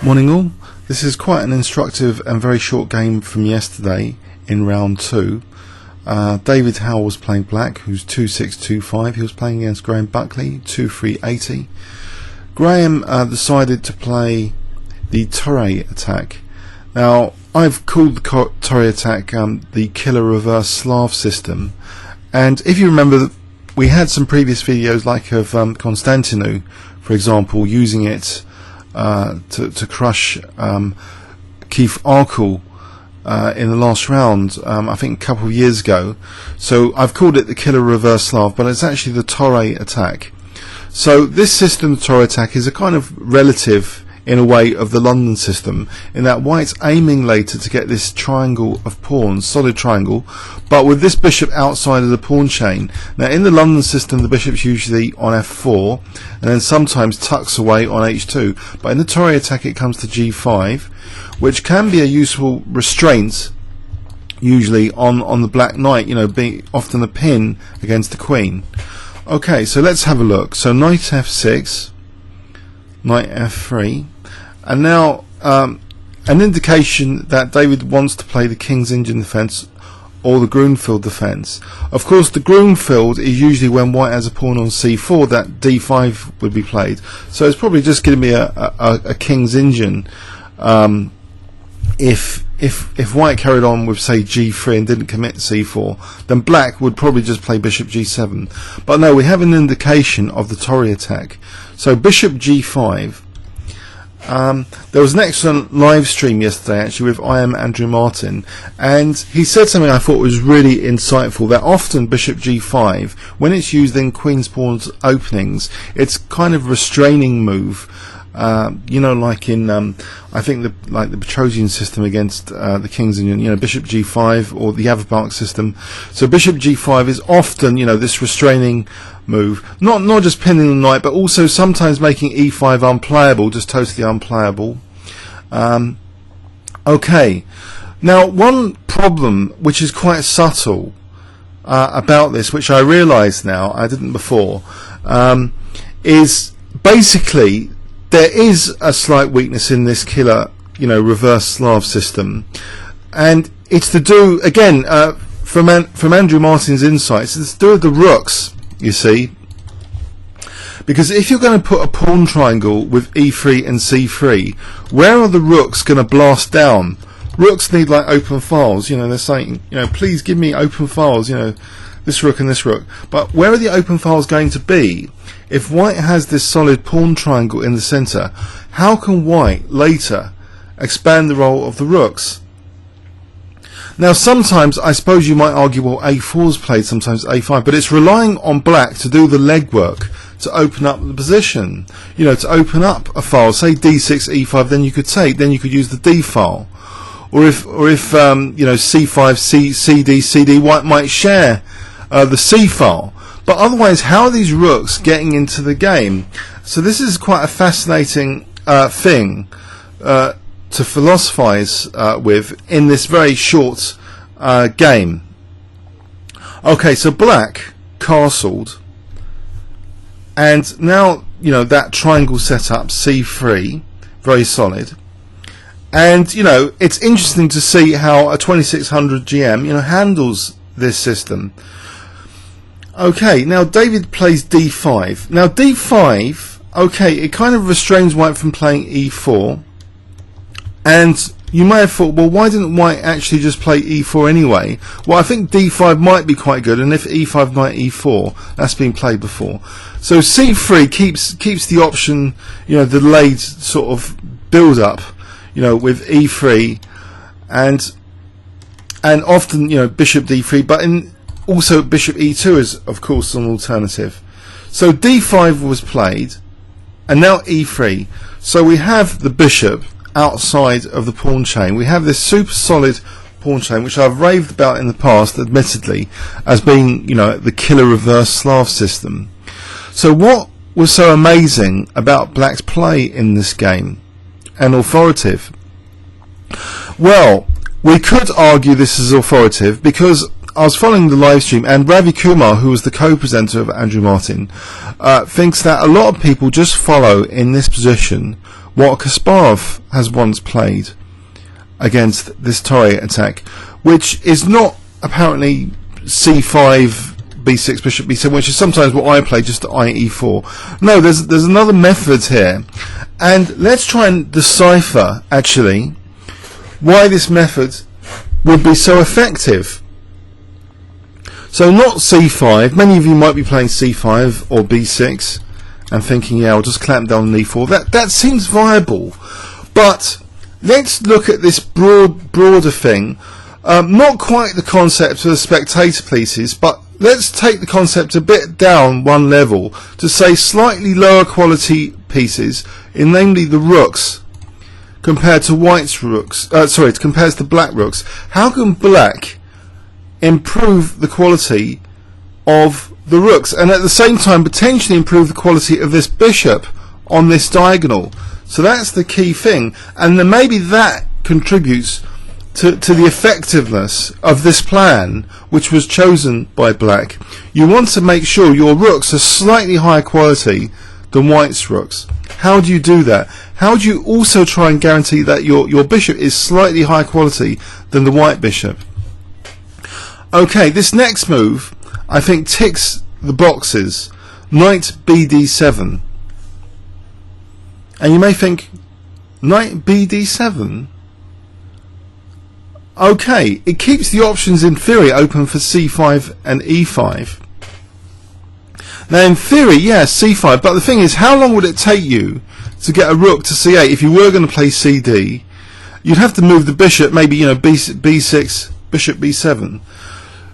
Morning all, this is quite an instructive and very short game from yesterday in round 2. David Howell was playing black, who's 2-6-2-5. He was playing against Graham Buckley, 2-3 Re8. Graham decided to play the Torre Attack. Now I've called the Torre Attack the killer reverse Slav system, and if you remember, we had some previous videos like of Konstantinou, for example, using it to crush Keith Arkle in the last round, I think a couple of years ago. So I've called it the killer reverse Slav, but it's actually the Torre Attack. So this system, the Torre Attack, is a kind of relative in a way of the London system, in that White's aiming later to get this triangle of pawns, solid triangle, but with this bishop outside of the pawn chain. Now in the London system the bishop's usually on f4 and then sometimes tucks away on h2, but in the Torre Attack it comes to g5, which can be a useful restraint usually on the black knight, you know, being often a pin against the queen. Okay, so let's have a look. So knight f6, knight f3, and now an indication that David wants to play the King's Indian defence or the Grunfeld defence. Of course the Grunfeld is usually when White has a pawn on c4 that d5 would be played, so it's probably just going to be a King's Indian if White carried on with say g3 and didn't commit c4, then Black would probably just play bishop g7. But no, we have an indication of the Torre Attack. So bishop g5. There was an excellent live stream yesterday actually with Andrew Martin, and he said something I thought was really insightful, that often bishop g5, when it's used in queen's pawns openings, it's kind of restraining move. You know, like in I think the Petrosian system against the King's Indian, you know, bishop g5, or the Averbach system. So bishop g5 is often, you know, this restraining move, not just pinning the knight, but also sometimes making e5 unplayable, just totally unplayable. Okay, now one problem which is quite subtle about this, which I realise now, I didn't before, is basically there is a slight weakness in this killer, you know, reverse Slav system, and it's to do, again, from Andrew Martin's insights, it's to do with the rooks, you see, because if you're going to put a pawn triangle with e3 and c3, where are the rooks going to blast down? Rooks need like open files, you know, they're saying, you know, please give me open files, you know, this rook and this rook. But where are the open files going to be? If White has this solid pawn triangle in the centre, how can White later expand the role of the rooks? Now sometimes I suppose you might argue, well, a4 is played, sometimes a5, but it's relying on Black to do the legwork to open up the position, you know, to open up a file, say d6 e5, then you could use the d file, or if you know, c5 cd White might share the c file. But otherwise, how are these rooks getting into the game? So this is quite a fascinating thing to philosophize with in this very short game. Okay, so Black castled, and now, you know, that triangle set up, c3, very solid. And, you know, it's interesting to see how a 2600 GM, you know, handles this system. Okay, now David plays d5. Now d5, okay, it kind of restrains White from playing e4, and you may have thought, well, why didn't White actually just play e4 anyway? Well, I think d5 might be quite good, and if e5 knight e4, that's been played before. So c3 keeps the option, you know, the delayed sort of build up, you know, with e3, and often, you know, bishop d3, but also bishop e2 is of course an alternative. So d5 was played, and now e3. So we have the bishop outside of the pawn chain. We have this super solid pawn chain, which I've raved about in the past, admittedly, as being, you know, the killer reverse Slav system. So what was so amazing about Black's play in this game, and authoritative? Well, we could argue this is authoritative because I was following the live stream, and Ravi Kumar, who was the co-presenter of Andrew Martin, thinks that a lot of people just follow in this position what Kasparov has once played against this Torre attack, which is not apparently C5 B6 bishop B7, which is sometimes what I play, just IE4. No, there's another method here, and let's try and decipher actually why this method would be so effective. So not C5. Many of you might be playing C5 or B6 and thinking, yeah, I'll just clamp down on E4. That seems viable, but let's look at this broader thing. Not quite the concept of the spectator pieces, but let's take the concept a bit down one level to say slightly lower quality pieces, in namely the rooks, compared to white's rooks. Compared to black rooks. How can black improve the quality of the rooks and at the same time potentially improve the quality of this bishop on this diagonal? So that's the key thing, and then maybe that contributes to the effectiveness of this plan which was chosen by black. You want to make sure your rooks are slightly higher quality than white's rooks. How do you do that? How do you also try and guarantee that your bishop is slightly higher quality than the white bishop? Okay, this next move I think ticks the boxes. Knight BD7. And you may think, Knight BD7? Okay, it keeps the options in theory open for C5 and E5. Now in theory, yeah, C5, but the thing is, how long would it take you to get a rook to C8 if you were going to play CD? You'd have to move the bishop, maybe, you know, B6, bishop B7.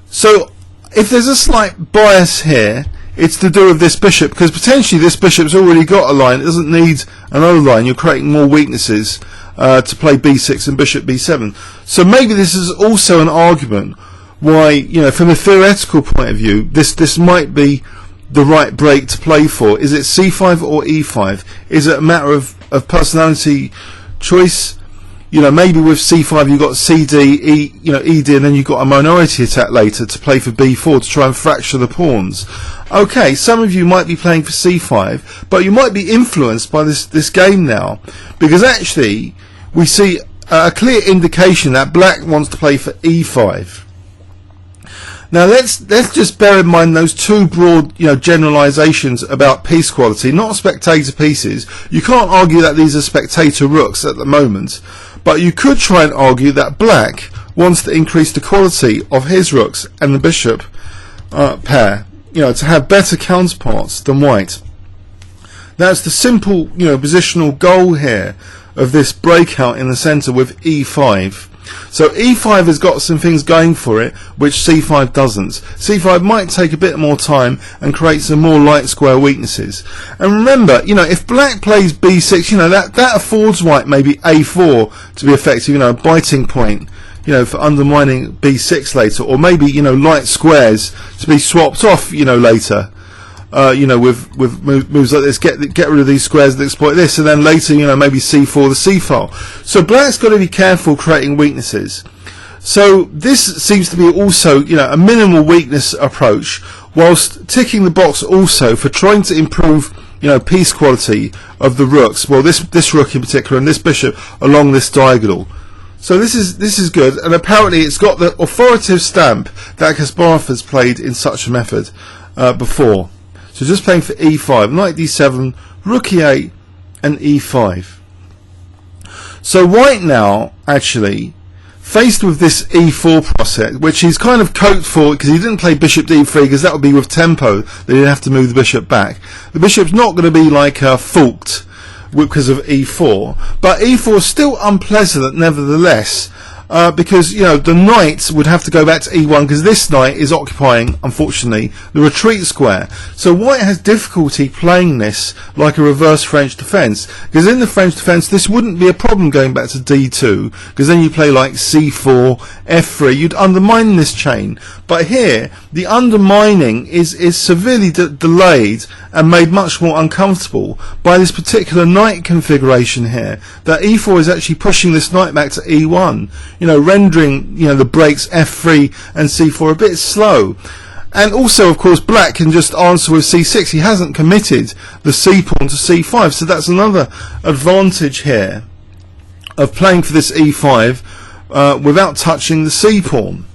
So if there's a slight bias here, it's to do with this bishop, because potentially this bishop's already got a line. It doesn't need another line. You're creating more weaknesses to play B6 and bishop B7. So maybe this is also an argument why, you know, from a theoretical point of view, this might be the right break to play for. Is it C5 or E5? Is it a matter of personality choice? You know, maybe with C5 you've got CD, E, you know, ED, and then you've got a minority attack later to play for B4 to try and fracture the pawns. Okay, some of you might be playing for C5, but you might be influenced by this game now, because actually we see a clear indication that black wants to play for E5. Now let's just bear in mind those two broad, you know, generalizations about piece quality, not spectator pieces. You can't argue that these are spectator rooks at the moment, but you could try and argue that black wants to increase the quality of his rooks and the bishop pair, you know, to have better counterparts than white. That's the simple, you know, positional goal here of this breakout in the center with E5. So E5 has got some things going for it which C5 doesn't. C5 might take a bit more time and create some more light square weaknesses. And remember, you know, if black plays B6, you know, that affords white maybe A4 to be effective, you know, a biting point, you know, for undermining B6 later, or maybe, you know, light squares to be swapped off, you know, later. You know, with moves like this, get rid of these squares that exploit this, and then later, you know, maybe C4 the C file. So black's got to be careful creating weaknesses. So this seems to be also, you know, a minimal weakness approach, whilst ticking the box also for trying to improve, you know, piece quality of the rooks. Well, this rook in particular, and this bishop along this diagonal. So this is good, and apparently it's got the authoritative stamp that Kasparov has played in such a method before. So just playing for E5, Knight D7, Rook E8, and E5. So white now, actually, faced with this E4 process, which he's kind of coped for, because he didn't play Bishop D3, because that would be with tempo, that he'd have to move the bishop back. The bishop's not going to be like forked because of E4, but E4 is still unpleasant nevertheless, because, you know, the knight would have to go back to E1 because this knight is occupying, unfortunately, the retreat square. So white has difficulty playing this like a reverse French defence, because in the French defence this wouldn't be a problem going back to D2, because then you play like C4, F3, you'd undermine this chain. But here the undermining is severely delayed and made much more uncomfortable by this particular knight configuration here, that E4 is actually pushing this knight back to E1, you know, rendering, you know, the breaks F3 and C4 a bit slow. And also, of course, black can just answer with c6. He hasn't committed the c pawn to c5, so that's another advantage here of playing for this e5 without touching the c pawn.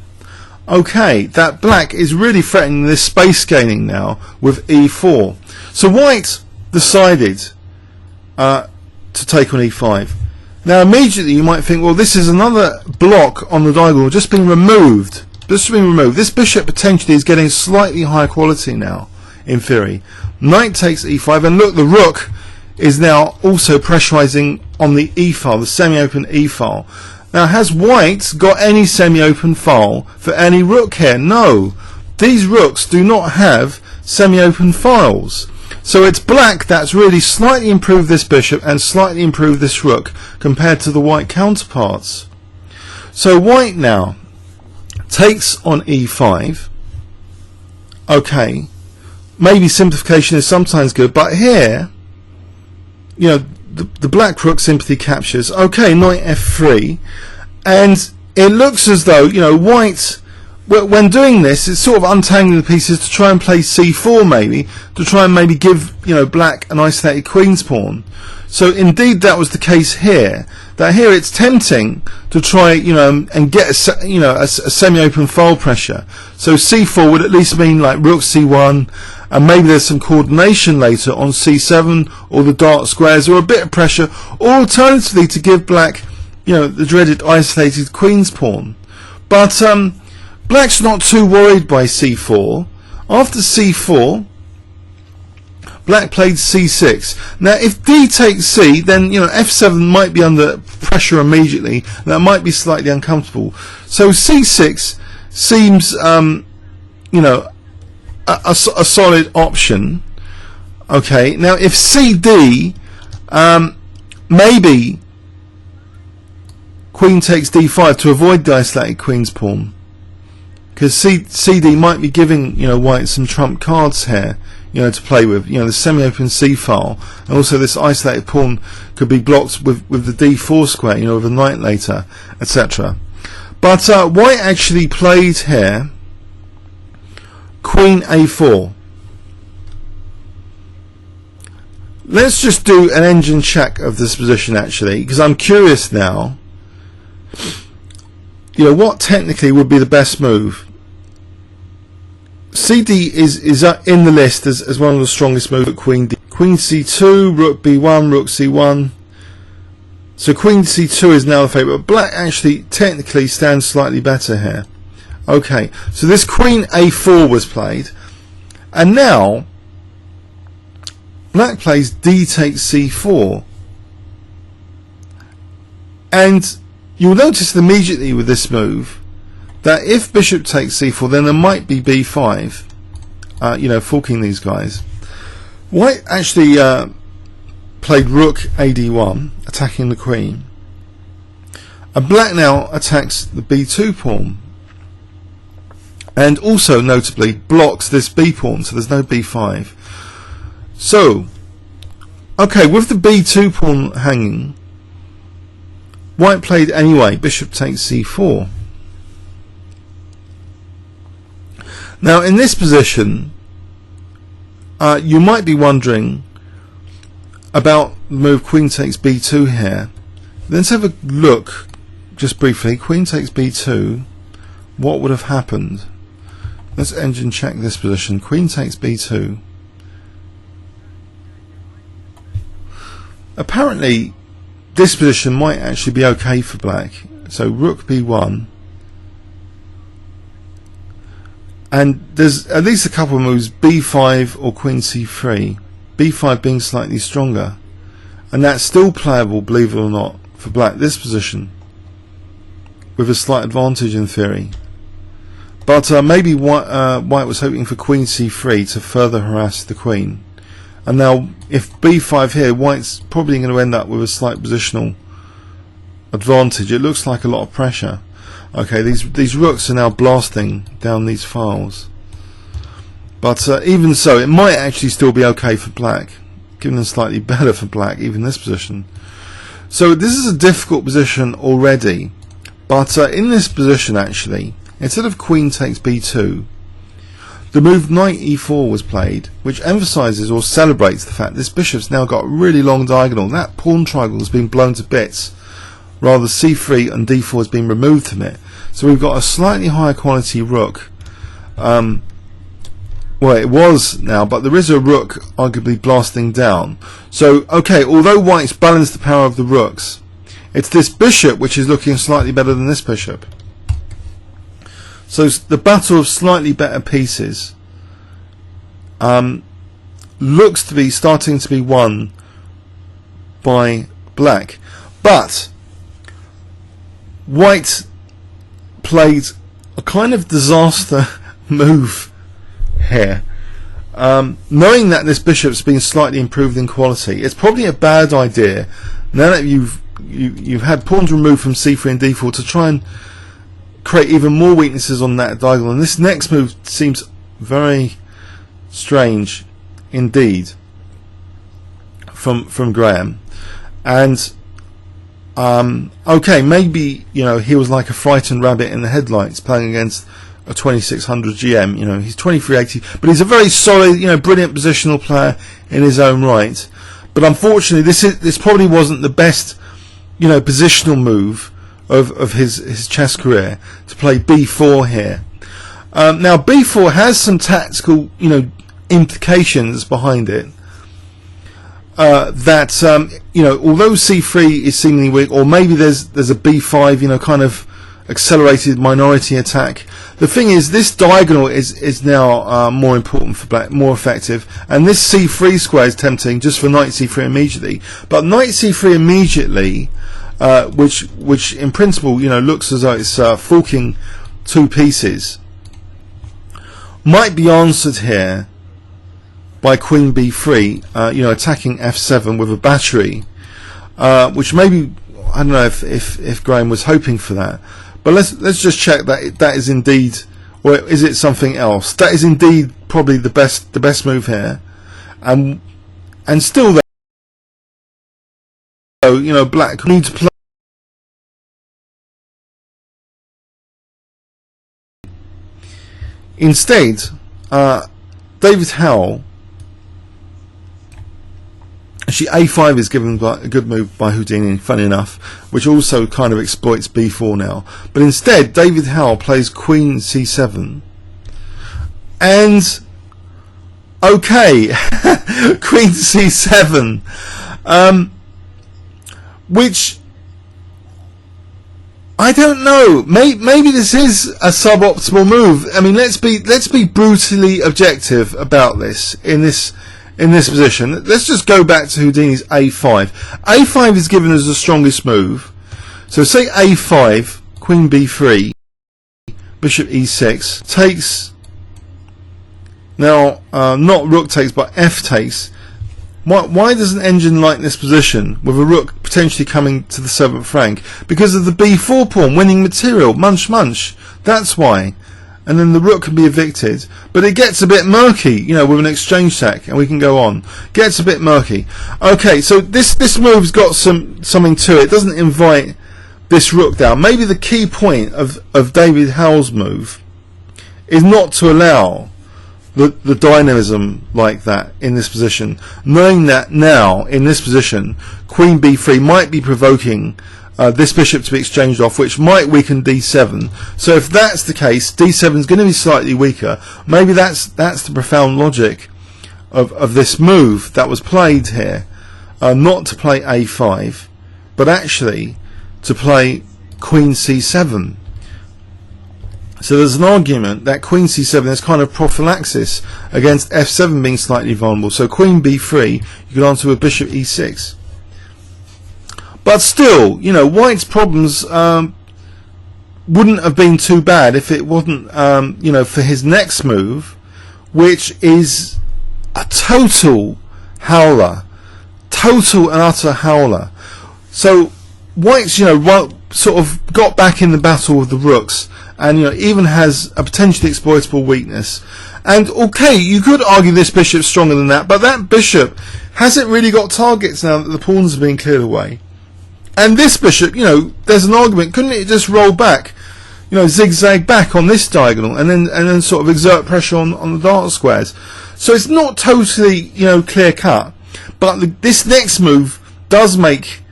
Okay, that black is really threatening this space gaining now with e4. So white decided to take on e5. Now immediately you might think, well, this is another block on the diagonal just being removed. This bishop potentially is getting slightly higher quality now, in theory. Knight takes e5, and look, the rook is now also pressurizing on the e file, the semi-open e file. Now, has white got any semi-open file for any rook here? No. These rooks do not have semi-open files. So it's black that's really slightly improved this bishop and slightly improved this rook compared to the white counterparts. So white now takes on e5. Okay, maybe simplification is sometimes good, but here, you know, the black rook sympathy captures. Okay, knight f3, and it looks as though, you know, white, when doing this, it's sort of untangling the pieces to try and play c4, maybe to try and maybe give, you know, black an isolated queen's pawn. So indeed that was the case here. That here it's tempting to try, you know, and get a semi-open file pressure. So c4 would at least mean like rook c1, and maybe there's some coordination later on c7 or the dark squares, or a bit of pressure, or alternatively to give black, you know, the dreaded isolated queen's pawn. But black's not too worried by c4. After c4, black played c6. Now if d takes c, then, you know, f7 might be under pressure immediately. That might be slightly uncomfortable. So c6 seems, you know, a solid option. Okay, now if cd, maybe queen takes d5 to avoid the isolated queen's pawn, because cd might be giving, you know, white some trump cards here, you know, to play with. You know, the semi-open c file, and also this isolated pawn could be blocked with the d4 square, you know, with a knight later, etc. But white actually played here queen a4. Let's just do an engine check of this position actually, because I'm curious now, you know, what technically would be the best move. CD is in the list as one of the strongest moves at queen d. Queen c2, rook b1, rook c1. So queen c2 is now the favourite, but black actually technically stands slightly better here. Okay, so this queen a4 was played, and now black plays d takes c4, and you'll notice immediately with this move that if bishop takes c4, then there might be b5, you know, forking these guys. White actually played rook ad1, attacking the queen, and black now attacks the b2 pawn, and also notably blocks this b pawn, so there's no b5. So, okay, with the b2 pawn hanging, white played anyway bishop takes c4. Now in this position, you might be wondering about the move queen takes b2 here. Let's have a look just briefly. Queen takes b2, what would have happened? Let's engine check this position. Queen takes b2. Apparently this position might actually be okay for black. So rook b1, and there's at least a couple of moves, b5 or queen c3, b5 being slightly stronger, and that's still playable, believe it or not, for black, this position, with a slight advantage in theory. But maybe white was hoping for queen c3 to further harass the queen. And now if b5 here, white's probably going to end up with a slight positional advantage. It looks like a lot of pressure. Okay, these rooks are now blasting down these files. But even so, it might actually still be okay for black, giving them slightly better for black, even this position. So this is a difficult position already. But in this position actually, instead of queen takes b2, the move knight e4 was played, which emphasises or celebrates the fact this bishop's now got a really long diagonal. That pawn triangle has been blown to bits. Rather, c3 and d4 has been removed from it. So we've got a slightly higher quality rook. Well, it was now, but there is a rook arguably blasting down. So, okay, although white's balanced the power of the rooks, it's this bishop which is looking slightly better than this bishop. So the battle of slightly better pieces looks to be starting to be won by black. But white played a kind of disaster move here, knowing that this bishop's been slightly improved in quality. It's probably a bad idea now that you've had pawns removed from c3 and d4 to try and create even more weaknesses on that diagonal. And this next move seems very strange indeed from Graham. And okay, maybe he was like a frightened rabbit in the headlights playing against a 2600 GM. He's 2380, but he's a very solid, brilliant positional player in his own right. But unfortunately, this probably wasn't the best, positional move of his chess career to play b4 here. Now b4 has some tactical, implications behind it. That although c3 is seemingly weak, or maybe there's a b5, kind of accelerated minority attack. The thing is, this diagonal is now more important for black, more effective, and this c3 square is tempting just for knight c3 immediately. But knight c3 immediately, which in principle looks as though it's forking two pieces, might be answered here by queen b3, attacking f7 with a battery, which maybe, I don't know if Graham was hoping for that. But let's just check that is indeed, or is it something else? That is indeed probably the best move here, and still, though, black need to play. Instead, David Howell. Actually, a5 is given a good move by Houdini, funny enough, which also kind of exploits b4 now. But instead, David Howell plays queen c7. And, okay, queen c7. Which, I don't know, maybe this is a suboptimal move. I mean, let's be brutally objective about this in this position. Let's just go back to Houdini's a5. a5 is given as the strongest move. So say a5, queen b3, bishop e6 takes. Now, not rook takes, but f takes. Why does an engine like this position with a rook potentially coming to the 7th rank? Because of the b4 pawn winning material, munch munch. That's why. And then the rook can be evicted, but it gets a bit murky, with an exchange sack, and we can go on. Gets a bit murky. Okay, so this move's got something to it. It doesn't invite this rook down. Maybe the key point of David Howell's move is not to allow the dynamism like that in this position, knowing that now in this position queen b3 might be provoking this bishop to be exchanged off, which might weaken d7. So if that's the case, d7 is going to be slightly weaker. Maybe that's the profound logic of this move that was played here, not to play a5, but actually to play queen c7. So there's an argument that queen c7 is kind of prophylaxis against f7 being slightly vulnerable. So queen b3, you could answer with bishop e6. But still, white's problems wouldn't have been too bad if it wasn't, for his next move, which is a total howler, total and utter howler. So white's, sort of got back in the battle with the rooks, and even has a potentially exploitable weakness. And okay, you could argue this bishop's stronger than that, but that bishop hasn't really got targets now that the pawns have been cleared away. And this bishop, there's an argument, couldn't it just roll back zigzag back on this diagonal, and then sort of exert pressure on the dark squares. So it's not totally clear cut, but this next move does make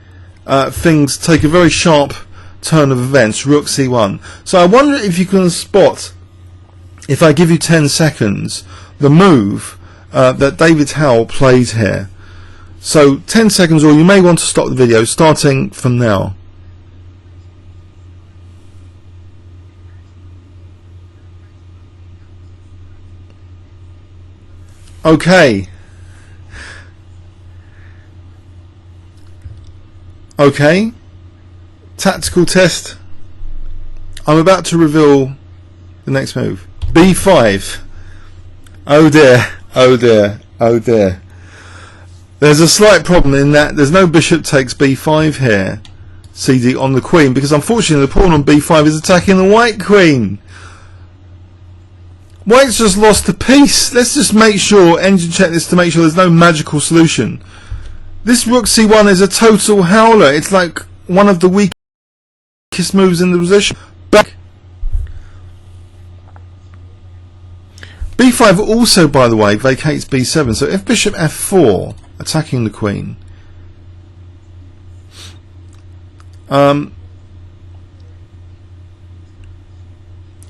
things take a very sharp turn of events. Rook c1. So I wonder if you can spot, if I give you 10 seconds, the move that David Howell played here. So 10 seconds, or you may want to stop the video starting from now. Okay. Okay. Tactical test. I'm about to reveal the next move. B5. Oh dear. Oh dear. Oh dear. There's a slight problem in that there's no bishop takes b5 here, CD on the queen, because unfortunately the pawn on b5 is attacking the white queen. White's just lost a piece. Let's just make sure, engine check this to make sure there's no magical solution. This rook c1 is a total howler. It's like one of the weakest moves in the position. Back. b5 also, by the way, vacates b7. So if bishop f4, attacking the queen,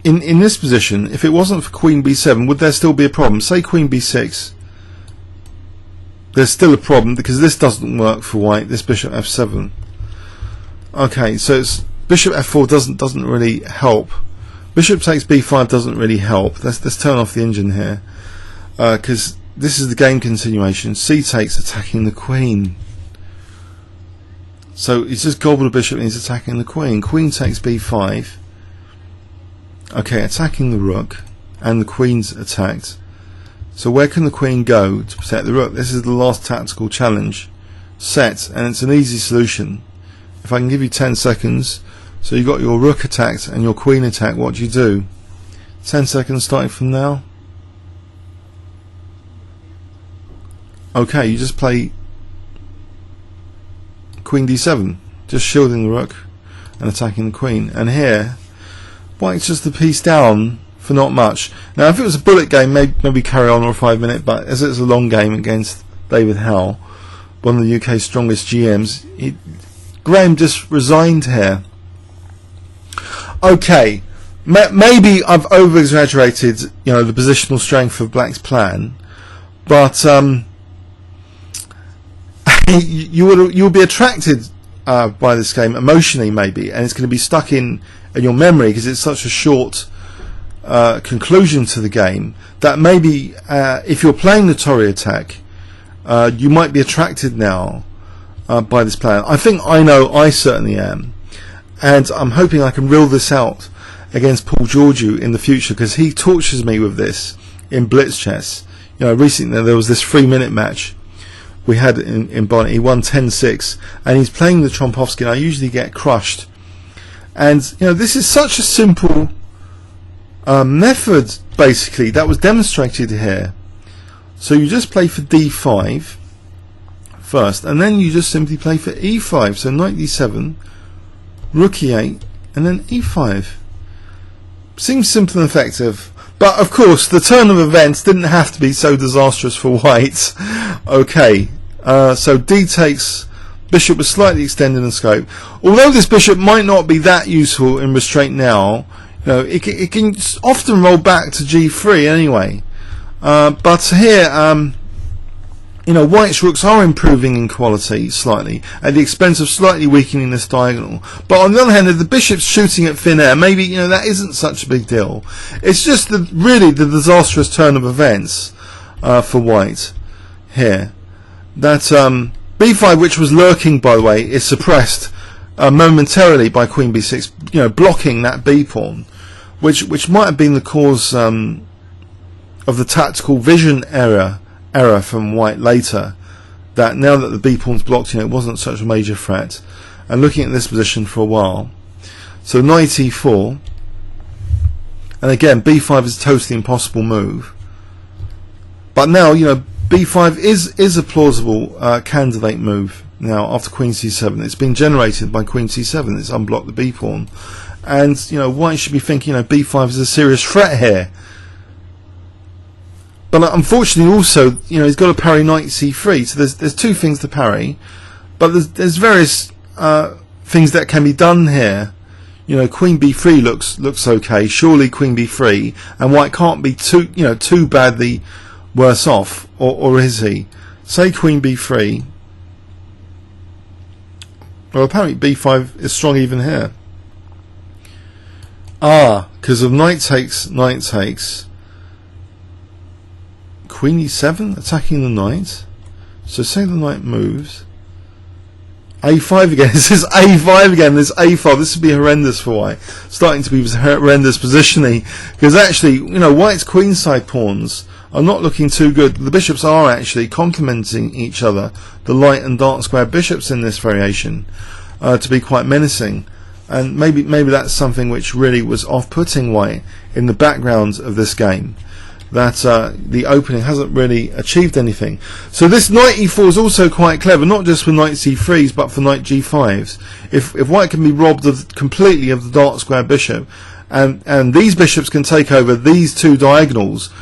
in this position, if it wasn't for queen b7, would there still be a problem? Say queen b6, there's still a problem because this doesn't work for white. This bishop f7. Okay, so it's bishop f4 doesn't really help. Bishop takes b5 doesn't really help. Let's turn off the engine here, because this is the game continuation. C takes, attacking the queen. So he's just gobbled a bishop and he's attacking the queen. Queen takes b5. Okay, attacking the rook, and the queen's attacked. So where can the queen go to protect the rook? This is the last tactical challenge set, and it's an easy solution. If I can give you 10 seconds, so you've got your rook attacked and your queen attacked, what do you do? 10 seconds starting from now. Okay, you just play queen d7, just shielding the rook and attacking the queen. And here, white's just a piece down for not much. Now, if it was a bullet game, maybe carry on, or a 5-minute. But as it's a long game against David Howell, one of the UK's strongest GMs, Graham just resigned here. Okay, maybe I've over-exaggerated, the positional strength of Black's plan, but you'll be attracted by this game emotionally, maybe, and it's going to be stuck in your memory because it's such a short conclusion to the game that maybe if you're playing the Torre Attack, you might be attracted now by this plan. I think I certainly am, and I'm hoping I can reel this out against Paul Georgiou in the future, because he tortures me with this in blitz chess. Recently there was this 3-minute match we had in Bonnet. He won 10-6, and he's playing the Trompowsky, and I usually get crushed. And this is such a simple method, basically, that was demonstrated here. So you just play for d5 first, and then you just simply play for e5. So knight d7, rook e8, and then e5. Seems simple and effective, but of course the turn of events didn't have to be so disastrous for white. Okay, so d takes. Bishop was slightly extended in scope. Although this bishop might not be that useful in restraint now, it can often roll back to g3 anyway. But here, white's rooks are improving in quality slightly at the expense of slightly weakening this diagonal. But on the other hand, if the bishop's shooting at thin air, maybe that isn't such a big deal. It's just really the disastrous turn of events for white here. That b5, which was lurking, by the way, is suppressed momentarily by queen b6, blocking that b pawn, which might have been the cause of the tactical vision error from white later, that now that the b pawn's blocked, it wasn't such a major threat. And looking at this position for a while, so knight e4, and again b5 is a totally impossible move, but now b5 is a plausible candidate move now after queen c7. It's been generated by queen c7. It's unblocked the b pawn, and white should be thinking b5 is a serious threat here. But unfortunately, also he's got to parry knight c3. So there's two things to parry, but there's various things that can be done here. Queen b3 looks okay. Surely queen b3, and white can't be too badly worse off, or is he? Say queen b3. Well, apparently b5 is strong even here. Because of knight takes. Queen e7 attacking the knight. So say the knight moves. a5 again. This is a5 again. This a5. This would be horrendous for white. Starting to be horrendous positioning, because actually, white's queenside pawns are not looking too good. The bishops are actually complementing each other. The light and dark square bishops in this variation to be quite menacing. And maybe that's something which really was off-putting white in the background of this game. That the opening hasn't really achieved anything. So this knight e4 is also quite clever, not just for knight c3s, but for knight g5s. If white can be robbed completely of the dark square bishop, and these bishops can take over these two diagonals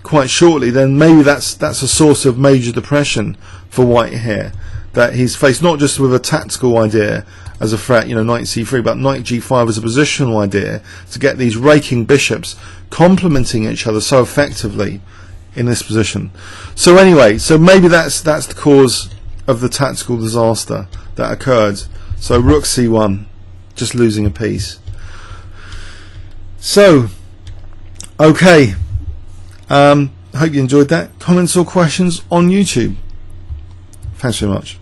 quite shortly, then maybe that's a source of major depression for white here. That he's faced not just with a tactical idea as a threat, knight c3, but knight g5 as a positional idea to get these raking bishops complementing each other so effectively in this position. So anyway, maybe that's the cause of the tactical disaster that occurred. So rook c1, just losing a piece. So, okay, hope you enjoyed that. Comments or questions on YouTube. Thanks very much.